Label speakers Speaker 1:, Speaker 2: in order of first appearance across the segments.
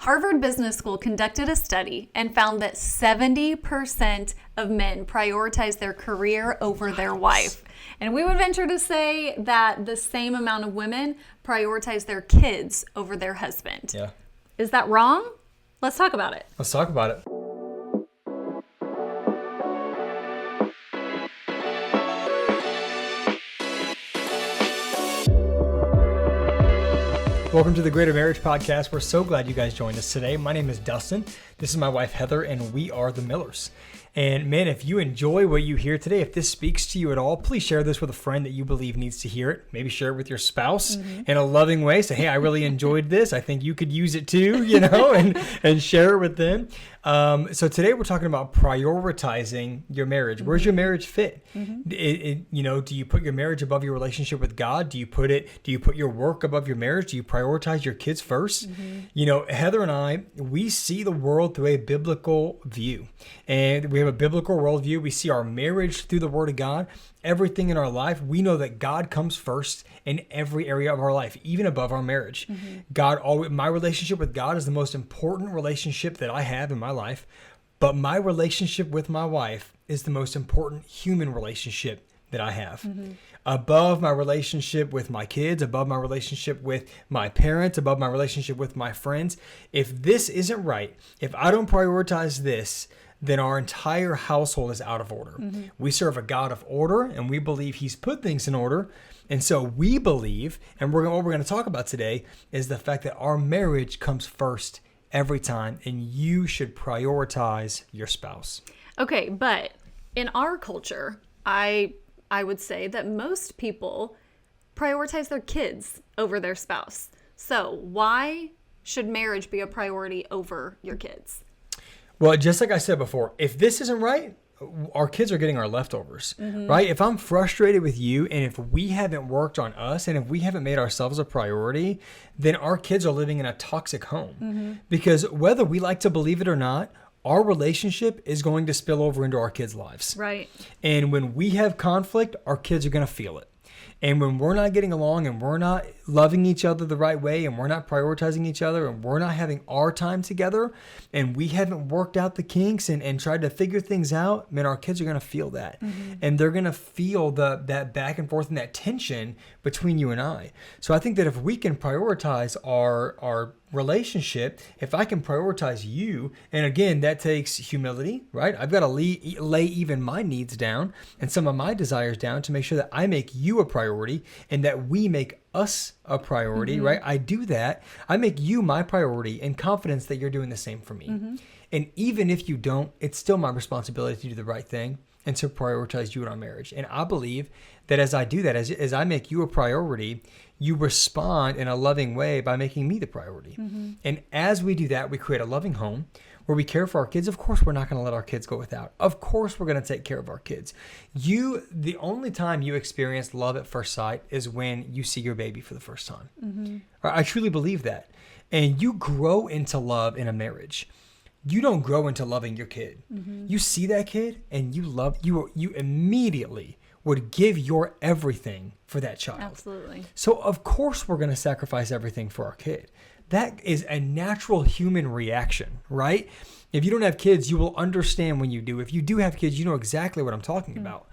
Speaker 1: Harvard Business School conducted a study and found that 70% of men prioritize their career over their wife. And we would venture to say that the same amount of women prioritize their kids over their husband.
Speaker 2: Yeah.
Speaker 1: Is that wrong? Let's talk about it.
Speaker 2: Let's talk about it. Welcome to the Greater Marriage Podcast. We're so glad you guys joined us today. My name is Dustyn. This is my wife, Heather, and we are the Millers. And man, if you enjoy what you hear today, if this speaks to you at all, please share this with a friend that you believe needs to hear it. Maybe share it with your spouse in a loving way. Say, hey, I really enjoyed this. I think you could use it too, and share it with them. So today we're talking about prioritizing your marriage. Where's your marriage fit? Do you put your marriage above your relationship with God? Do you put your work above your marriage? Do you prioritize your kids first? Heather and I, we see the world through a biblical view, and we have a biblical worldview. We see our marriage through the Word of God. Everything in our life, we know that God comes first in every area of our life, even above our marriage. My relationship with God is the most important relationship that I have in my life, but my relationship with my wife is the most important human relationship that I have. Above my relationship with my kids, above my relationship with my parents, above my relationship with my friends. If this isn't right, if I don't prioritize this, then our entire household is out of order. We serve a God of order, and we believe He's put things in order. And so we believe, and what we're going to talk about today is the fact that our marriage comes first every time, and you should prioritize your spouse.
Speaker 1: Okay, but in our culture, I would say that most people prioritize their kids over their spouse. So why should marriage be a priority over your kids?
Speaker 2: Well, just like I said before, if this isn't right, our kids are getting our leftovers, right? If I'm frustrated with you, and if we haven't worked on us, and if we haven't made ourselves a priority, then our kids are living in a toxic home. Because whether we like to believe it or not, our relationship is going to spill over into our kids' lives.
Speaker 1: Right.
Speaker 2: And when we have conflict, our kids are going to feel it. And when we're not getting along, and we're not loving each other the right way, and we're not prioritizing each other, and we're not having our time together, and we haven't worked out the kinks and tried to figure things out, man, our kids are going to feel that. And they're going to feel that back and forth and that tension between you and I. So I think that if we can prioritize our relationship, if I can prioritize you, and again, that takes humility, right? I've got to lay even my needs down and some of my desires down to make sure that I make you a priority and that we make us a priority, right? I do that. I make you my priority in confidence that you're doing the same for me. And even if you don't, it's still my responsibility to do the right thing and to prioritize you in our marriage. And I believe that as I do that, as I make you a priority, you respond in a loving way by making me the priority. And as we do that, we create a loving home where we care for our kids. Of course, we're not going to let our kids go without. Of course, we're going to take care of our kids. The only time you experience love at first sight is when you see your baby for the first time. I truly believe that. And you grow into love in a marriage. You don't grow into loving your kid. You see that kid and you immediately would give your everything for that child.
Speaker 1: Absolutely.
Speaker 2: So of course we're going to sacrifice everything for our kid. That is a natural human reaction, right? If you don't have kids, you will understand when you do. If you do have kids, you know exactly what I'm talking about.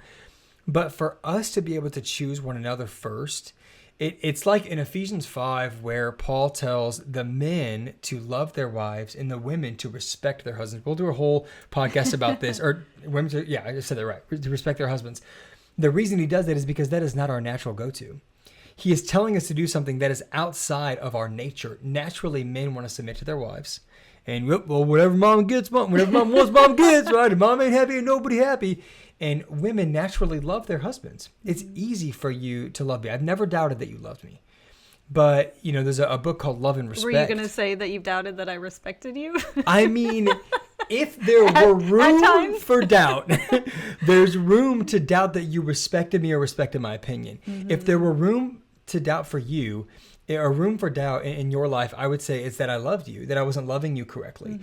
Speaker 2: But for us to be able to choose one another first, it's like in Ephesians 5 where Paul tells the men to love their wives and the women to respect their husbands. We'll do a whole podcast about this. Or women I just said that right. To respect their husbands. The reason he does that is because that is not our natural go-to. He is telling us to do something that is outside of our nature. Naturally, men want to submit to their wives. And, well, whatever mom gets, whatever mom wants, mom gets, right? If mom ain't happy, ain't nobody happy. And women naturally love their husbands. It's easy for you to love me. I've never doubted that you loved me. But, there's a book called Love and Respect.
Speaker 1: Were you going to say that you've doubted that I respected you?
Speaker 2: I mean, if there were room for doubt, there's room to doubt that you respected me or respected my opinion. If there were room to doubt for you, a room for doubt in your life, I would say, is that I loved you, that I wasn't loving you correctly.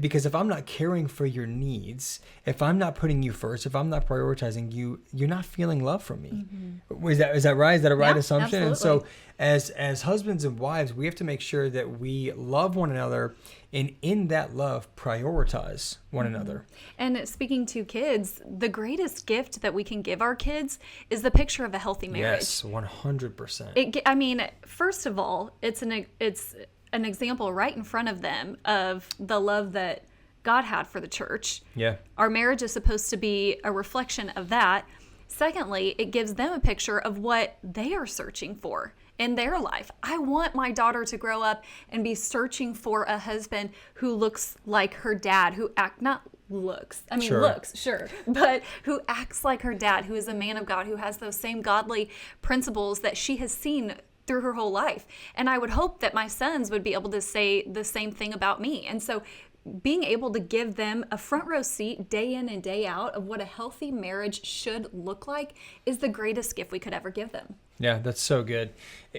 Speaker 2: Because if I'm not caring for your needs, if I'm not putting you first, if I'm not prioritizing you, you're not feeling love from me. Is that right? Is that a right assumption?
Speaker 1: Absolutely.
Speaker 2: And so as husbands and wives, we have to make sure that we love one another, and in that love, prioritize one another.
Speaker 1: And speaking to kids, the greatest gift that we can give our kids is the picture of a healthy marriage.
Speaker 2: Yes, 100%.
Speaker 1: I mean, first of all, it's an example right in front of them of the love that God had for the church.
Speaker 2: Yeah.
Speaker 1: Our marriage is supposed to be a reflection of that. Secondly, it gives them a picture of what they are searching for in their life. I want my daughter to grow up and be searching for a husband who looks like her dad, looks, sure, but who acts like her dad, who is a man of God, who has those same godly principles that she has seen through her whole life. And I would hope that my sons would be able to say the same thing about me. And so being able to give them a front row seat day in and day out of what a healthy marriage should look like is the greatest gift we could ever give them.
Speaker 2: Yeah, that's so good.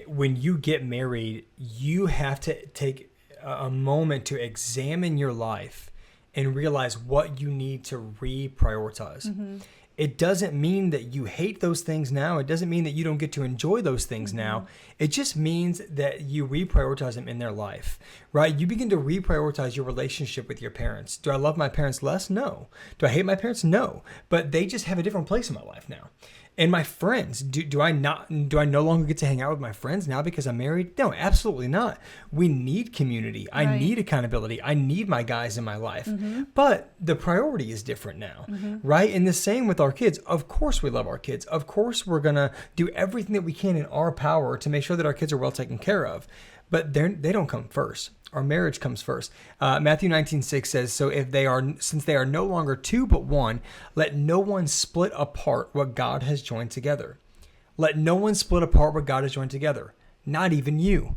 Speaker 2: When you get married, you have to take a moment to examine your life and realize what you need to reprioritize. It doesn't mean that you hate those things now. It doesn't mean that you don't get to enjoy those things now. It just means that you reprioritize them in their life, right? You begin to reprioritize your relationship with your parents. Do I love my parents less? No. Do I hate my parents? No. But they just have a different place in my life now. And my friends, do I no longer get to hang out with my friends now because I'm married? No, absolutely not. We need community. I need accountability. I need my guys in my life. But the priority is different now, right? And the same with our kids. Of course we love our kids. Of course we're going to do everything that we can in our power to make sure that our kids are well taken care of. But they don't come first. Our marriage comes first. Matthew 19:6 says, "So since they are no longer two but one, let no one split apart what God has joined together." Let no one split apart what God has joined together. Not even you.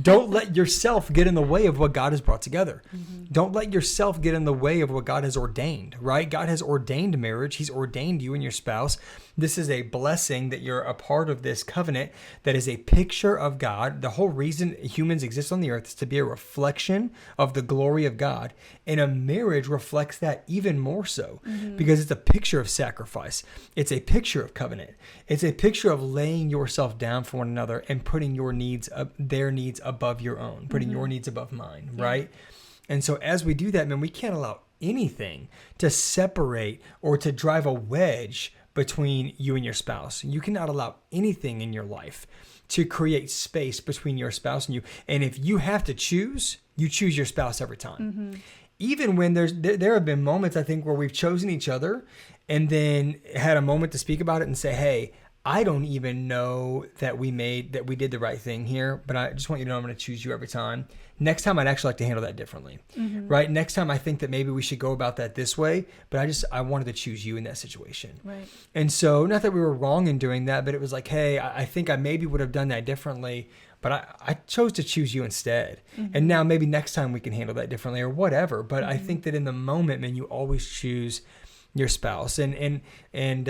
Speaker 2: Don't let yourself get in the way of what God has brought together. Don't let yourself get in the way of what God has ordained, right? God has ordained marriage. He's ordained you and your spouse. This is a blessing that you're a part of this covenant that is a picture of God. The whole reason humans exist on the earth is to be a reflection of the glory of God. And a marriage reflects that even more so because it's a picture of sacrifice. It's a picture of covenant. It's a picture of laying yourself down for one another and putting their needs above your own, putting your needs above mine, right? And so as we do that, man, we can't allow anything to separate or to drive a wedge between you and your spouse. You cannot allow anything in your life to create space between your spouse and you. And if you have to choose, you choose your spouse every time. Even when there have been moments, I think, where we've chosen each other and then had a moment to speak about it and say, hey, I don't even know that we did the right thing here, but I just want you to know I'm going to choose you every time. Next time, I'd actually like to handle that differently, right? Next time, I think that maybe we should go about that this way, but I wanted to choose you in that situation.
Speaker 1: Right.
Speaker 2: And so, not that we were wrong in doing that, but it was like, hey, I think I maybe would have done that differently, but I chose to choose you instead. And now maybe next time we can handle that differently or whatever. But I think that in the moment, man, you always choose your spouse. And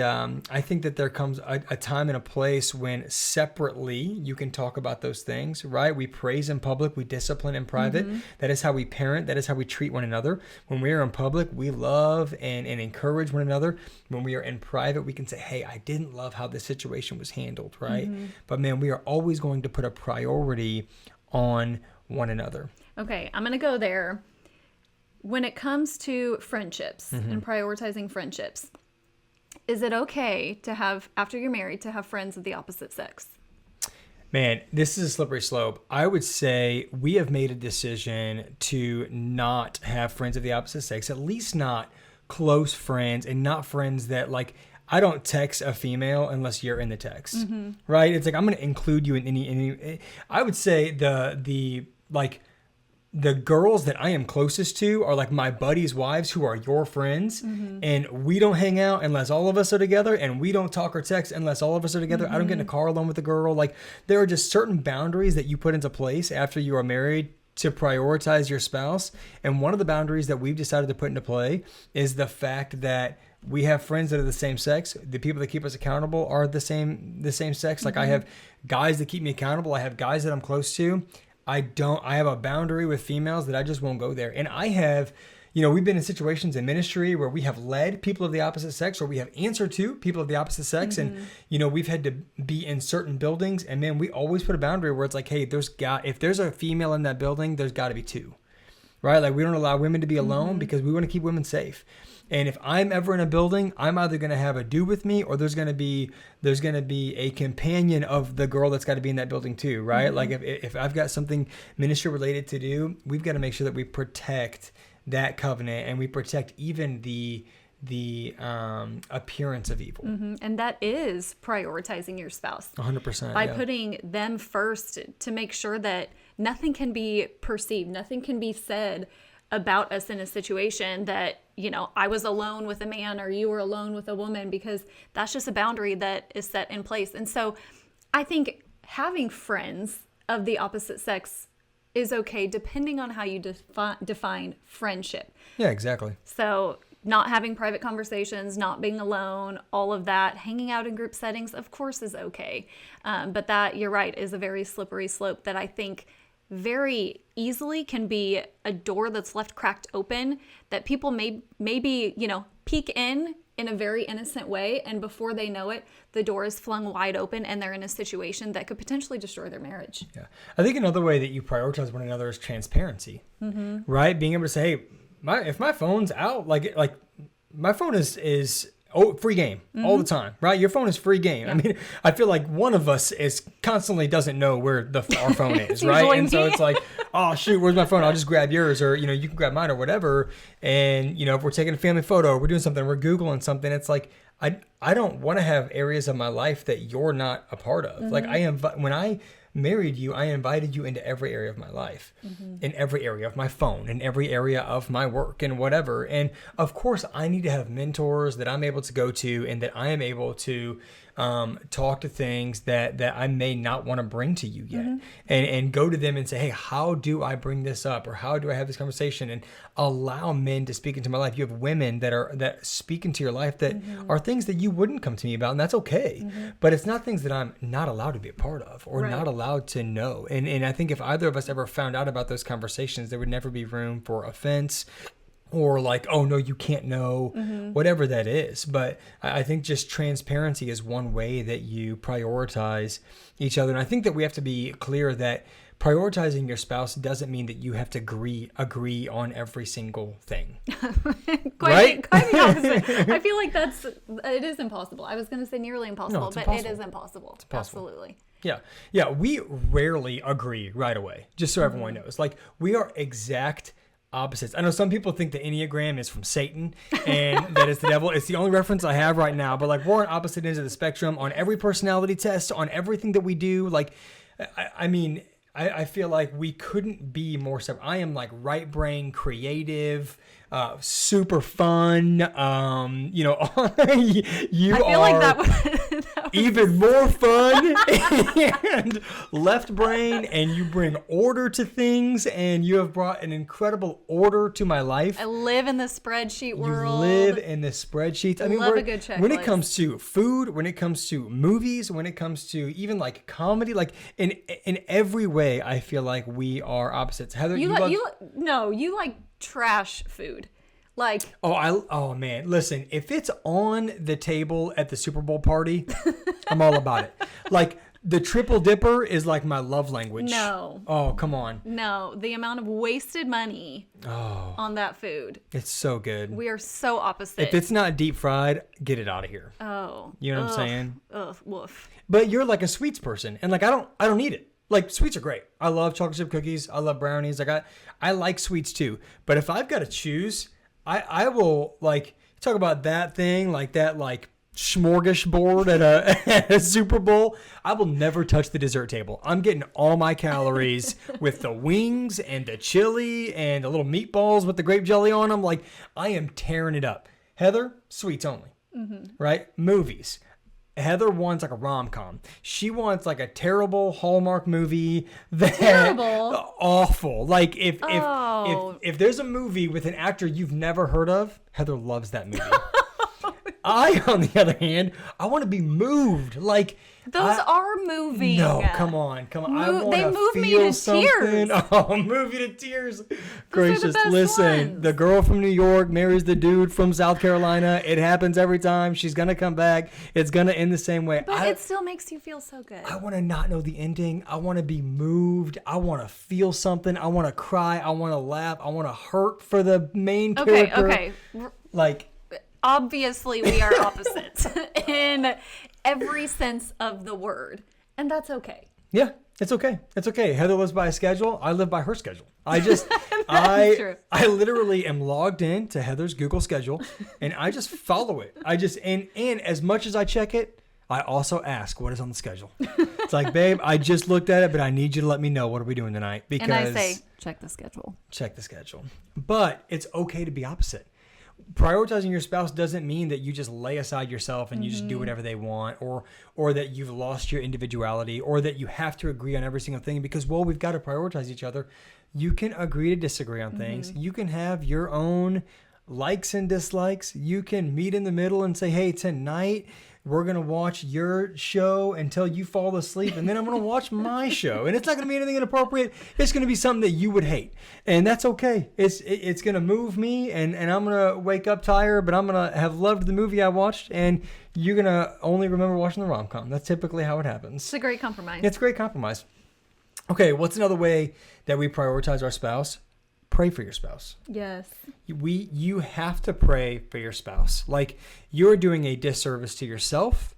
Speaker 2: I think that there comes a time and a place when separately you can talk about those things, right? We praise in public, we discipline in private. That is how we parent. That is how we treat one another. When we are in public, we love and encourage one another. When we are in private, we can say, hey, I didn't love how this situation was handled, right? But man, we are always going to put a priority on one another.
Speaker 1: Okay, I'm going to go there. When it comes to friendships and prioritizing friendships, is it okay to have, after you're married, to have friends of the opposite sex?
Speaker 2: Man, this is a slippery slope. I would say we have made a decision to not have friends of the opposite sex, at least not close friends and not friends that I don't text a female unless you're in the text, right? It's like, I'm going to include you in any, I would say the girls that I am closest to are like my buddies' wives who are your friends. And we don't hang out unless all of us are together. And we don't talk or text unless all of us are together. I don't get in a car alone with a girl. Like, there are just certain boundaries that you put into place after you are married. to prioritize your spouse. And one of the boundaries that we've decided to put into play is the fact that we have friends that are the same sex. The people that keep us accountable are the same sex. Like I have guys that keep me accountable. I have guys that I'm close to. I have a boundary with females that I just won't go there. And I have, we've been in situations in ministry where we have led people of the opposite sex, or we have answered to people of the opposite sex. And, we've had to be in certain buildings, and man, we always put a boundary where it's like, hey, if there's a female in that building, there's got to be two, right? Like we don't allow women to be alone because we want to keep women safe. And if I'm ever in a building, I'm either going to have a dude with me, or there's going to be a companion of the girl that's got to be in that building too, right? Like if I've got something ministry related to do, we've got to make sure that we protect that covenant, and we protect even the appearance of evil.
Speaker 1: And that is prioritizing your spouse
Speaker 2: 100%.
Speaker 1: by putting them first, to make sure that nothing can be perceived, nothing can be said about us in a situation that, I was alone with a man or you were alone with a woman, because that's just a boundary that is set in place. And so I think having friends of the opposite sex is okay, depending on how you define friendship.
Speaker 2: Yeah, exactly.
Speaker 1: So not having private conversations, not being alone, all of that, hanging out in group settings, of course, is okay. But that, you're right, is a very slippery slope that I think very easily can be a door that's left cracked open, that people maybe peek in a very innocent way, and before they know it, the door is flung wide open and they're in a situation that could potentially destroy their marriage.
Speaker 2: Yeah, I think another way that you prioritize one another is transparency, right? Being able to say, hey, if my phone's out, like my phone is free game all the time, right? Your phone is free game. Yeah. I mean, I feel like one of us constantly doesn't know where our phone is, right? And so it's like, oh shoot, where's my phone? I'll just grab yours, or you can grab mine or whatever. And if we're taking a family photo, we're doing something, we're Googling something, it's like I don't want to have areas of my life that you're not a part of. Like when I married you, I invited you into every area of my life, in every area of my phone, in every area of my work and whatever. And of course, I need to have mentors that I'm able to go to, and that I am able to talk to things that I may not want to bring to you yet, and go to them and say, hey, how do I bring this up, or how do I have this conversation, and allow men to speak into my life. You have women that speak into your life that are things that you wouldn't come to me about, and that's okay. But it's not things that I'm not allowed to be a part of, or not allowed to know. And I think if either of us ever found out about those conversations, there would never be room for offense, or like, oh no, you can't know, whatever that is. But I think just transparency is one way that you prioritize each other. And I think that we have to be clear that prioritizing your spouse doesn't mean that you have to agree on every single thing.
Speaker 1: Quite the opposite. I feel like it is impossible. I was going to say nearly impossible,
Speaker 2: No, it's
Speaker 1: but
Speaker 2: impossible.
Speaker 1: it is impossible.
Speaker 2: It's impossible.
Speaker 1: Absolutely.
Speaker 2: Yeah. We rarely agree right away, just so everyone knows. Like, we are exact opposites. I know some people think the Enneagram is from Satan and that it's the devil. It's the only reference I have right now, but like, we're on opposite ends of the spectrum on every personality test, on everything that we do. Like, I mean, I feel like we couldn't be more separate. I am like right brain, creative, super fun. You
Speaker 1: I feel like that was
Speaker 2: even more fun, and left brain, and you bring order to things, and you have brought an incredible order to my life.
Speaker 1: I live in the spreadsheet world.
Speaker 2: You live in the spreadsheets. I mean,
Speaker 1: love a good checklist.
Speaker 2: When it comes to food, when it comes to movies, when it comes to even like comedy, like in every way, I feel like we are opposites. Heather, you
Speaker 1: like trash food. Like,
Speaker 2: oh man, listen, if it's on the table at the Super Bowl party, I'm all about it. Like, the triple dipper is like my love language.
Speaker 1: No.
Speaker 2: Oh, come on.
Speaker 1: No, the amount of wasted money on that food.
Speaker 2: It's so good.
Speaker 1: We are so opposite.
Speaker 2: If it's not deep fried, get it out of here.
Speaker 1: Oh.
Speaker 2: You know what I'm saying?
Speaker 1: Ugh, woof.
Speaker 2: But you're like a sweets person, and like I don't need it. Like, sweets are great. I love chocolate chip cookies. I love brownies. I like sweets too. But if I've got to choose, I will, like, talk about that thing, like that, like, smorgasbord at a Super Bowl. I will never touch the dessert table. I'm getting all my calories with the wings and the chili and the little meatballs with the grape jelly on them. Like, I am tearing it up. Heather, sweets only, right? Movies. Heather wants like a rom-com. She wants like a terrible Hallmark movie that
Speaker 1: Terrible?
Speaker 2: awful. Like
Speaker 1: Oh.
Speaker 2: if there's a movie with an actor you've never heard of, Heather loves that movie. I, on the other hand, I want to be moved. Like
Speaker 1: Those are moving.
Speaker 2: No, come on. I want
Speaker 1: they
Speaker 2: to
Speaker 1: move me
Speaker 2: feel
Speaker 1: to
Speaker 2: something.
Speaker 1: tears.
Speaker 2: Oh, move you to tears.
Speaker 1: Those are the
Speaker 2: Gracious,
Speaker 1: best
Speaker 2: listen.
Speaker 1: ones.
Speaker 2: The girl from New York marries the dude from South Carolina. It happens every time. She's gonna come back. It's gonna end the same way.
Speaker 1: But it still makes you feel so good.
Speaker 2: I want to not know the ending. I want to be moved. I want to feel something. I want to cry. I want to laugh. I want to hurt for the main character.
Speaker 1: Okay.
Speaker 2: Like,
Speaker 1: Obviously, we are opposites in every sense of the word. And that's okay.
Speaker 2: yeah, it's okay. It's okay. Heather lives by a schedule. I live by her schedule. I just,
Speaker 1: true.
Speaker 2: I literally am logged in to Heather's Google schedule and I just follow it. And as much as I check it, I also ask what is on the schedule. It's like, babe, I just looked at it, but I need you to let me know what are we doing tonight, because
Speaker 1: And I say, check the schedule.
Speaker 2: check the schedule. But it's okay to be opposite. Prioritizing your spouse doesn't mean that you just lay aside yourself and you just do whatever they want, or that you've lost your individuality, or that you have to agree on every single thing, because, well, we've got to prioritize each other. You can agree to disagree on things. You can have your own likes and dislikes. You can meet in the middle and say, hey, tonight we're going to watch your show until you fall asleep, and then I'm going to watch my show. And it's not going to be anything inappropriate. It's going to be something that you would hate. And that's okay. It's going to move me, and I'm going to wake up tired, but I'm going to have loved the movie I watched, and you're going to only remember watching the rom-com. That's typically how it happens.
Speaker 1: It's a great compromise.
Speaker 2: It's a great compromise. Okay, what's another way that we prioritize our spouse? Pray for your spouse.
Speaker 1: Yes.
Speaker 2: You have to pray for your spouse. Like, you're doing a disservice to yourself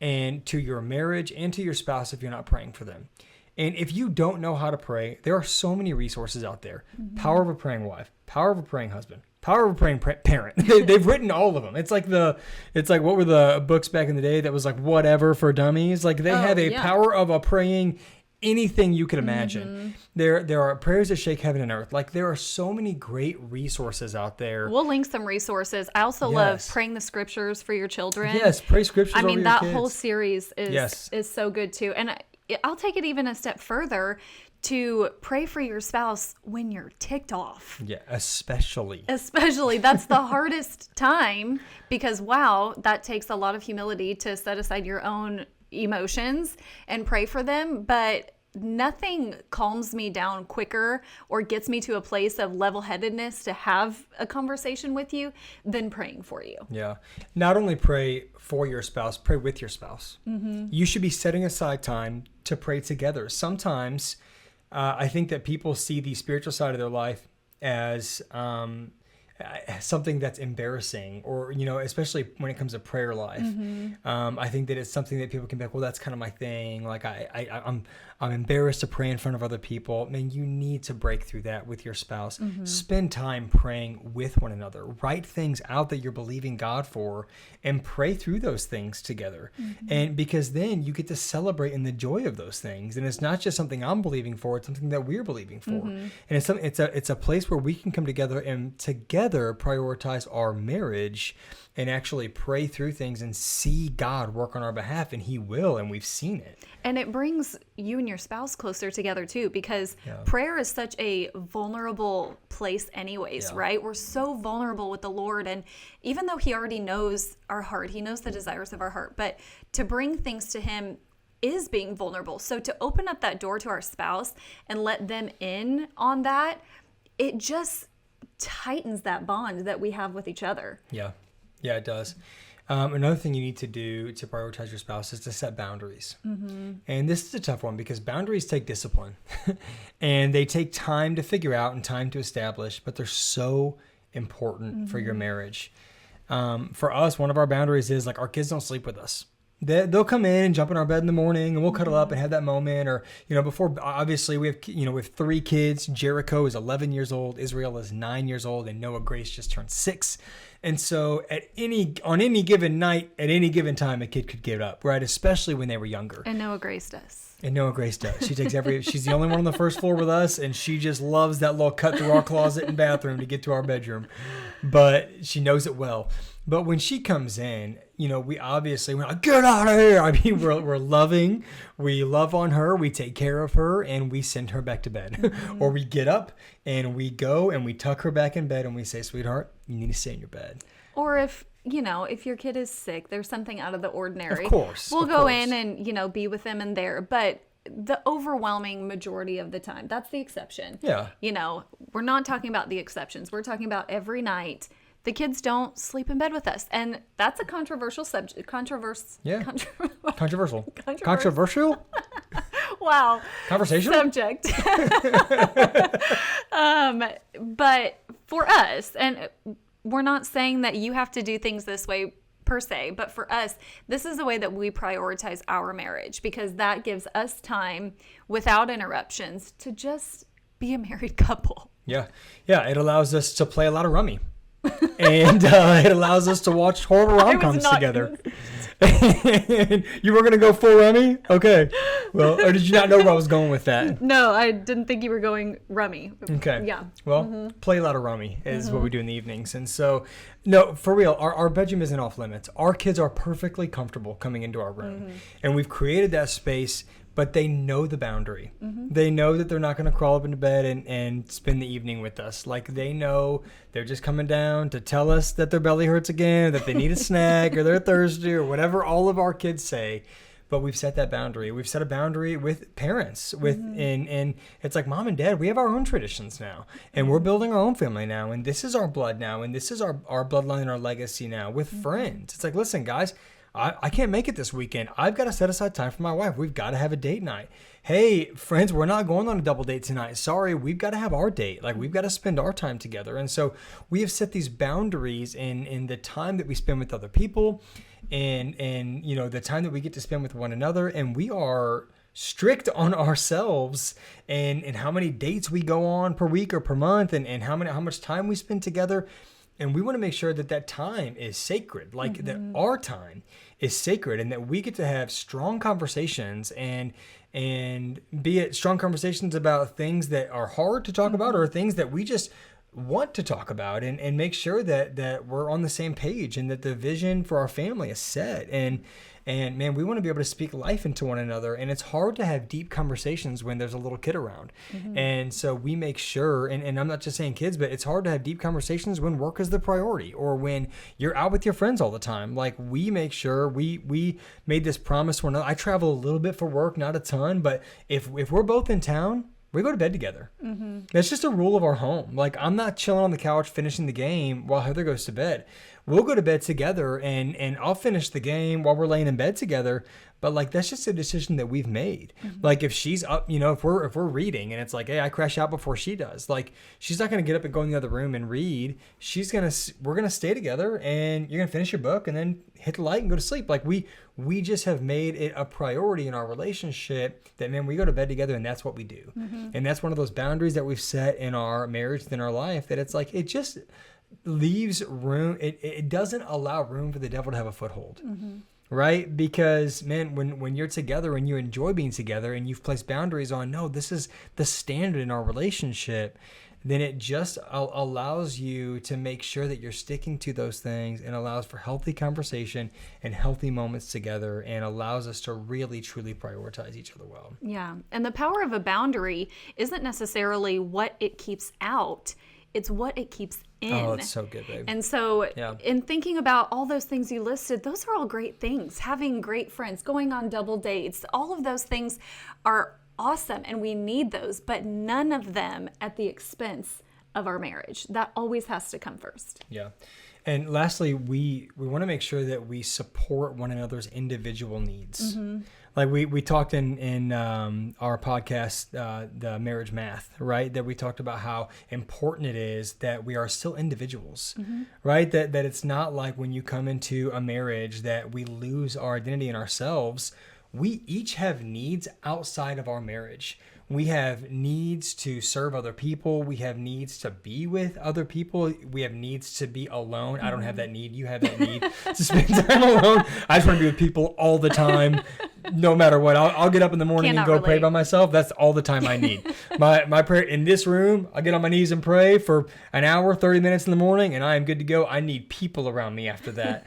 Speaker 2: and to your marriage and to your spouse if you're not praying for them. And if you don't know how to pray, there are so many resources out there. Power of a Praying Wife, Power of a Praying Husband, Power of a Praying Parent. They've written all of them. It's like what were the books back in the day that was like Whatever for Dummies? Like, they have a Power of a Praying anything you could imagine. There are prayers that shake heaven and earth. Like, there are so many great resources out there.
Speaker 1: We'll link some resources. I also love praying the scriptures for your children.
Speaker 2: Yes, pray scriptures over your kids.
Speaker 1: That whole series is so good too. And I'll take it even a step further to pray for your spouse when you're ticked off.
Speaker 2: Yeah, especially.
Speaker 1: That's the hardest time, because wow, that takes a lot of humility to set aside your own emotions and pray for them. But nothing calms me down quicker or gets me to a place of level-headedness to have a conversation with you than praying for you.
Speaker 2: Yeah. Not only pray for your spouse, pray with your spouse. You should be setting aside time to pray together. Sometimes I think that people see the spiritual side of their life as something that's embarrassing, or, especially when it comes to prayer life. I think that it's something that people can be like, well, that's kind of my thing. Like, I'm embarrassed to pray in front of other people. Man, you need to break through that with your spouse. Spend time praying with one another. Write things out that you're believing God for, and pray through those things together. And because then you get to celebrate in the joy of those things. And it's not just something I'm believing for, it's something that we're believing for. And it's a place where we can come together and together prioritize our marriage and actually pray through things and see God work on our behalf, and He will, and we've seen it.
Speaker 1: And it brings you and your spouse closer together too, because prayer is such a vulnerable place anyways, right? We're so vulnerable with the Lord, and even though He already knows our heart, He knows the desires of our heart, but to bring things to Him is being vulnerable. So to open up that door to our spouse and let them in on that, it just tightens that bond that we have with each other. Yeah,
Speaker 2: it does. Another thing you need to do to prioritize your spouse is to set boundaries. And this is a tough one, because boundaries take discipline and they take time to figure out and time to establish, but they're so important for your marriage. For us, one of our boundaries is, like, our kids don't sleep with us. They'll come in and jump in our bed in the morning, and we'll cuddle up and have that moment. Or, before, obviously we have 3 kids. Jericho is 11 years old. Israel is 9 years old, and Noah Grace just turned 6. And so on any given night, at any given time, a kid could get up, right? Especially when they were younger.
Speaker 1: And Noah Grace does.
Speaker 2: She takes she's the only one on the first floor with us, and she just loves that little cut through our closet and bathroom to get to our bedroom. But she knows it well. But when she comes in, we're like, get out of here. I mean, we're loving. We love on her. We take care of her, and we send her back to bed. Or we get up and we go and we tuck her back in bed and we say, sweetheart, you need to stay in your bed.
Speaker 1: Or if your kid is sick, there's something out of the ordinary.
Speaker 2: Of course.
Speaker 1: We'll go in and, be with them in there. But the overwhelming majority of the time, that's the exception.
Speaker 2: Yeah.
Speaker 1: We're not talking about the exceptions. We're talking about every night. The kids don't sleep in bed with us. And that's a controversial subject. Controversial?
Speaker 2: Controversial?
Speaker 1: Wow.
Speaker 2: Conversation?
Speaker 1: Subject. But for us, and we're not saying that you have to do things this way per se, but for us, this is the way that we prioritize our marriage, because that gives us time without interruptions to just be a married couple.
Speaker 2: Yeah. It allows us to play a lot of rummy. And it allows us to watch horror rom-coms together. You were going to go full rummy? Okay. Well, or did you not know where I was going with that?
Speaker 1: No, I didn't think you were going rummy.
Speaker 2: Okay.
Speaker 1: Yeah.
Speaker 2: Well, play a lot of rummy is what we do in the evenings. And so, no, for real, our bedroom isn't off limits. Our kids are perfectly comfortable coming into our room. And we've created that space, but they know the boundary. They know that they're not going to crawl up into bed and spend the evening with us. Like, they know they're just coming down to tell us that their belly hurts again, that they need a snack, or they're thirsty, or whatever all of our kids say. But we've set that boundary. We've set a boundary with parents. And it's like, mom and dad, we have our own traditions now. And we're building our own family now. And this is our blood now. And this is our bloodline and our legacy now with friends. It's like, listen, guys, I can't make it this weekend. I've got to set aside time for my wife. We've got to have a date night. Hey, friends, we're not going on a double date tonight. Sorry, we've got to have our date. Like, we've got to spend our time together. And so we have set these boundaries in the time that we spend with other people and the time that we get to spend with one another. And we are strict on ourselves and how many dates we go on per week or per month and how much time we spend together. And we want to make sure that time is sacred, like that our time is sacred, and that we get to have strong conversations and be it strong conversations about things that are hard to talk about or things that we just want to talk about, and make sure that we're on the same page and that the vision for our family is set. And man, we want to be able to speak life into one another. And it's hard to have deep conversations when there's a little kid around. And so we make sure, and I'm not just saying kids, but it's hard to have deep conversations when work is the priority or when you're out with your friends all the time. Like, we make sure we made this promise when I travel a little bit for work, not a ton, but if we're both in town, we go to bed together. That's just a rule of our home. Like, I'm not chilling on the couch finishing the game while Heather goes to bed. We'll go to bed together and I'll finish the game while we're laying in bed together. But like, that's just a decision that we've made. Like, if she's up, if we're reading and it's like, hey, I crash out before she does, like, she's not going to get up and go in the other room and read. We're going to stay together and you're going to finish your book and then hit the light and go to sleep. Like, we just have made it a priority in our relationship that, man, we go to bed together and that's what we do. And that's one of those boundaries that we've set in our marriage, in our life, that it's like, it just leaves room. It doesn't allow room for the devil to have a foothold. Right? Because, man, when you're together and you enjoy being together and you've placed boundaries on, no, this is the standard in our relationship, then it just allows you to make sure that you're sticking to those things and allows for healthy conversation and healthy moments together and allows us to really, truly prioritize each other well.
Speaker 1: Yeah. And the power of a boundary isn't necessarily what it keeps out. It's what it keeps in.
Speaker 2: Oh, it's so good, babe.
Speaker 1: And so in thinking about all those things you listed, those are all great things. Having great friends, going on double dates, all of those things are awesome and we need those, but none of them at the expense of our marriage. That always has to come first. Yeah.
Speaker 2: And lastly, we want to make sure that we support one another's individual needs. Like we talked in our podcast, the Marriage Math, right? That we talked about how important it is that we are still individuals, right? That it's not like when you come into a marriage that we lose our identity in ourselves. We each have needs outside of our marriage. We have needs to serve other people. We have needs to be with other people. We have needs to be alone. I don't have that need. You have that need to spend time alone. I just want to be with people all the time. no matter what. I'll get up in the morning
Speaker 1: Cannot
Speaker 2: and go pray
Speaker 1: relate.
Speaker 2: by myself. That's all the time I need. My prayer in this room, I get on my knees and pray for an hour, 30 minutes in the morning, and I am good to go. I need people around me after that,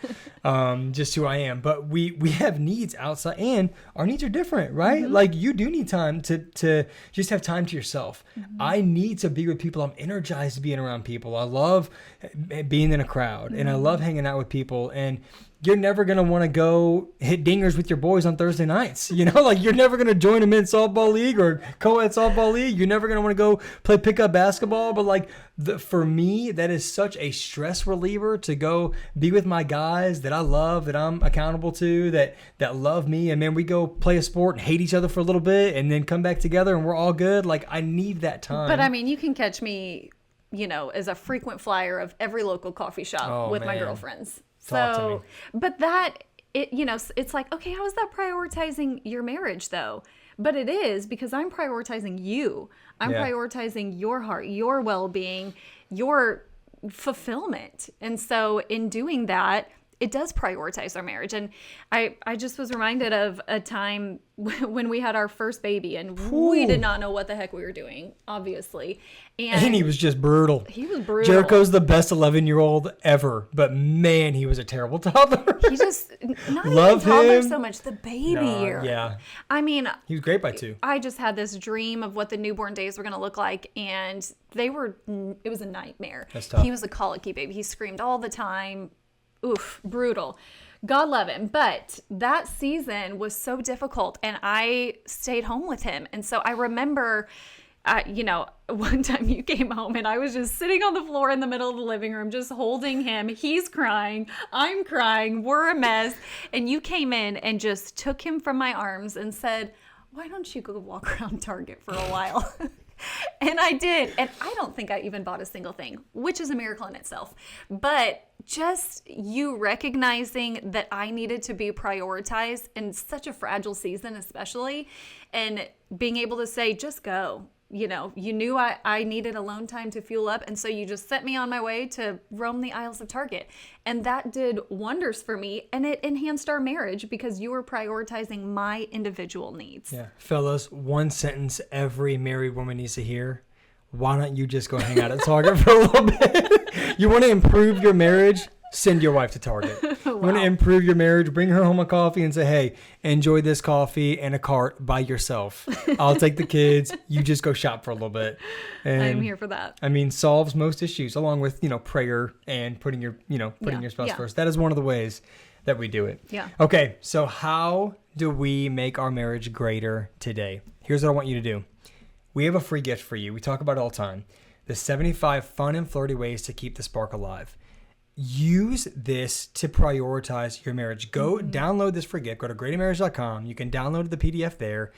Speaker 2: just who I am. But we have needs outside, and our needs are different, right?
Speaker 1: Mm-hmm.
Speaker 2: Like you do need time to just have time to yourself.
Speaker 1: Mm-hmm.
Speaker 2: I need to be with people. I'm energized being around people. I love being in a crowd, and I love hanging out with people. And you're never going to want to go hit dingers with your boys on Thursday nights. Like you're never going to join a men's softball league or co-ed softball league. You're never going to want to go play pickup basketball. But like for me, that is such a stress reliever to go be with my guys that I love, that I'm accountable to, that love me. And then we go play a sport and hate each other for a little bit and then come back together and we're all good. Like I need that time.
Speaker 1: But I mean, you can catch me, as a frequent flyer of every local coffee shop with my
Speaker 2: man.
Speaker 1: girlfriends.
Speaker 2: Talk to me.
Speaker 1: But it's like, okay, how is that prioritizing your marriage though? But it is, because I'm prioritizing you. I'm prioritizing your heart, your well-being, your fulfillment. And so in doing that, it does prioritize our marriage. And I just was reminded of a time when we had our first baby and we did not know what the heck we were doing, obviously.
Speaker 2: And he was just brutal.
Speaker 1: He was brutal.
Speaker 2: Jericho's the best 11-year-old ever, but man, he was a terrible toddler.
Speaker 1: He just, not
Speaker 2: Love
Speaker 1: even toddler
Speaker 2: him.
Speaker 1: so much, the baby year.
Speaker 2: Yeah.
Speaker 1: I mean,
Speaker 2: He was great by 2.
Speaker 1: I just had this dream of what the newborn days were going to look like, and it was a nightmare.
Speaker 2: That's tough.
Speaker 1: He was a colicky baby. He screamed all the time. Oof, brutal. God love him. But that season was so difficult, and I stayed home with him. And so I remember, one time you came home and I was just sitting on the floor in the middle of the living room, just holding him. He's crying. I'm crying. We're a mess. And you came in and just took him from my arms and said, why don't you go walk around Target for a while? And I did. And I don't think I even bought a single thing, which is a miracle in itself. But just you recognizing that I needed to be prioritized in such a fragile season, especially, and being able to say, just go. You knew I needed alone time to fuel up. And so you just set me on my way to roam the aisles of Target. And that did wonders for me. And it enhanced our marriage because you were prioritizing my individual needs.
Speaker 2: Yeah. Fellas, one sentence every married woman needs to hear. Why don't you just go hang out at Target for a little bit? You want to improve your marriage? Send your wife to Target. You want to improve your marriage? Bring her home a coffee and say, hey, enjoy this coffee and a cart by yourself. I'll take the kids. You just go shop for a little bit. And
Speaker 1: I'm here for that.
Speaker 2: I mean, solves most issues along with, prayer and putting your spouse first. That is one of the ways that we do it.
Speaker 1: Yeah.
Speaker 2: Okay. So how do we make our marriage greater today? Here's what I want you to do. We have a free gift for you. We talk about it all the time. The 75 fun and flirty ways to keep the spark alive. Use this to prioritize your marriage. Go download this free gift. Go to greatermarriage.com. You can download the PDF there.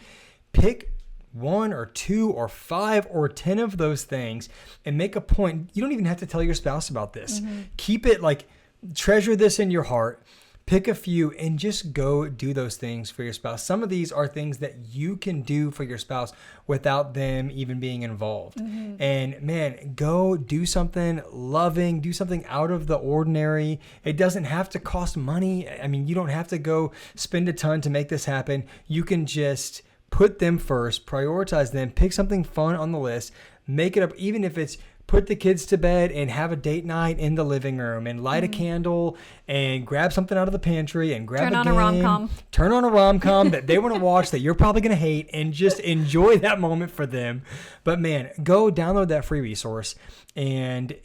Speaker 2: Pick 1 or 2 or 5 or 10 of those things and make a point. You don't even have to tell your spouse about this. Keep it treasure this in your heart. Pick a few and just go do those things for your spouse. Some of these are things that you can do for your spouse without them even being involved. And man, go do something loving, do something out of the ordinary. It doesn't have to cost money. I mean, you don't have to go spend a ton to make this happen. You can just put them first, prioritize them, pick something fun on the list, make it up, even if it's put the kids to bed and have a date night in the living room and light a candle and grab something out of the pantry and grab
Speaker 1: Turn
Speaker 2: a
Speaker 1: on
Speaker 2: game.
Speaker 1: a rom-com.
Speaker 2: Turn on a rom-com that they want to watch that you're probably going to hate and just enjoy that moment for them. But man, go download that free resource and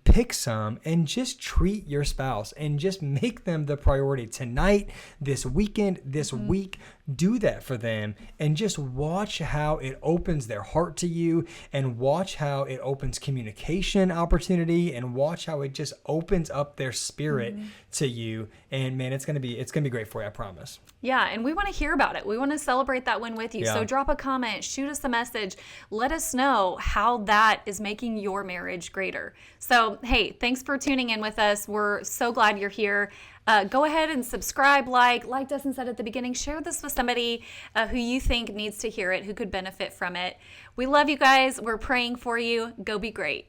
Speaker 2: pick some and just treat your spouse and just make them the priority tonight, this weekend, this week. Do that for them and just watch how it opens their heart to you and watch how it opens communication opportunity and watch how it just opens up their spirit to you. And man, it's going to be great for you. I promise.
Speaker 1: Yeah. And we want to hear about it. We want to celebrate that win with you.
Speaker 2: Yeah.
Speaker 1: So drop a comment, shoot us a message. Let us know how that is making your marriage greater. So, hey, thanks for tuning in with us. We're so glad you're here. Go ahead and subscribe, like Dustyn said at the beginning, share this with somebody who you think needs to hear it, who could benefit from it. We love you guys. We're praying for you. Go be great.